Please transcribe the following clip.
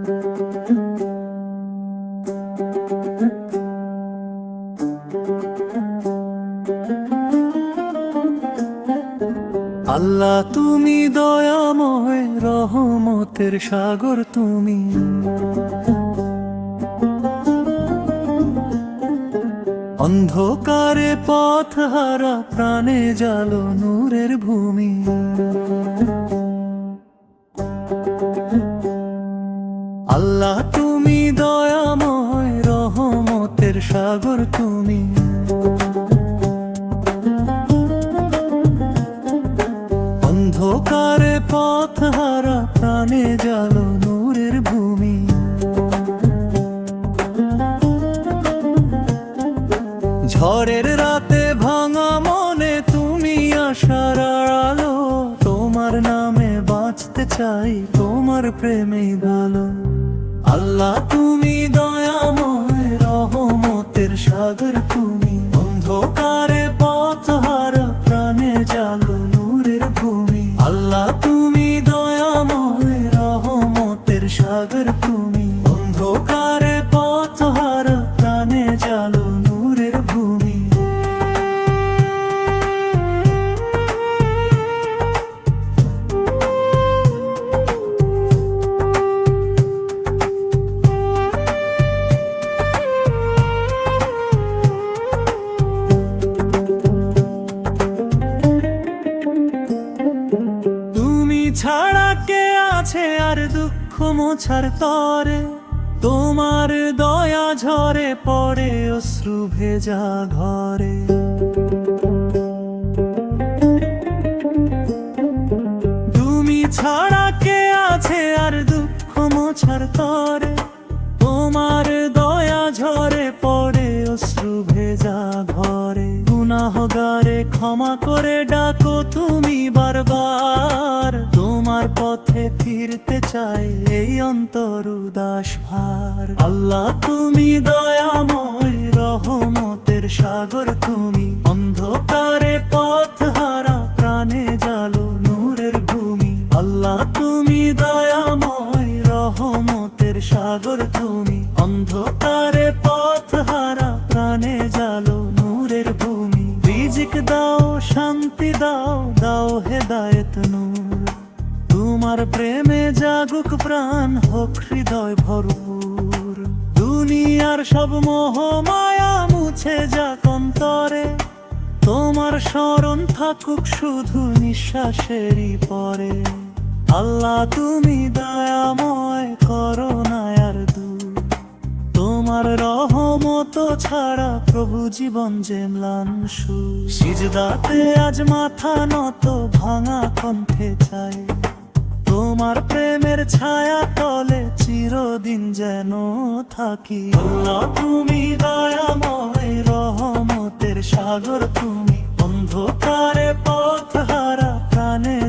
আল্লাহ তুমি দয়াময়, রহমতের সাগর তুমি। অন্ধকারে পথ হারা প্রাণে জালো নূরের ভূমি। আল্লাহ তুমি দয়াময়, রহমতের সাগর তুমি। অন্ধকারে পথ হারা প্রাণে জালো নূরের ভূমি। ঝড়ের রাতে ভাঙা মনে তুমি আশার আলো। তোমার নামে বাঁচতে চাই, তোমার প্রেমেই ভালো। আল্লাহ তুমি দয়াময়, রহমতের সাগর তুমি। অন্ধকারে পথ হারা প্রাণে জালো নূরের ভূমি। আল্লাহ তুমি দয়াময়, রহমতের সাগর তুমি। অন্ধকারে পথ হারা প্রাণে জালো নূরের ভূমি। ছাড়া কে আছে আর দুঃখ মোছার তরে। তোমার দয়া ঝরে পড়ে অশ্রু ভেজা ঘরে। তুমি ছাড়া কে আছে আর দুঃখ মোছার তরে। তোমার দয়া ঝরে পড়ে অশ্রু ভেজা ঘরে। গুনাহগারে ক্ষমা করে ডাকো তুমি বারবার। তোমার পথে ফিরতে চাই এই অন্তর উদাস ভার। আল্লাহ তুমি দয়াময়, রহমতের সাগর তুমি। অন্ধকারে পথ হারা প্রাণে জালো নূরের ভূমি। আল্লাহ তুমি দয়াময়, রহমতের সাগর তুমি। অন্ধকারে পথ হারা প্রাণে জালো নূরের ভূমি। রিজিক দাও, শান্তি দাও, দাও হেদায়েত নূর। তোমার প্রেমে জাগুক প্রাণ, হোক হৃদয় ভরপুর। দুনিয়ার সব মোহ মায়া মুছে যাক অন্তরে। তোমার স্মরণ থাকুক শুধু নিঃশ্বাসেরই পরে। আল্লাহ তুমি দয়াময়, করুণা আর দূর। তোমার রহমত ছাড়া প্রভু জীবন যে ম্লান সুর। সিজদাতে আজ মাথা নত, ভাঙা কণ্ঠে চাই। তোমার প্রেমের ছায়া তলে চিরদিন যেন থাকি। আল্লাহ তুমি দয়াময়, রহমতের সাগর তুমি। অন্ধকারে পথ হারা প্রাণে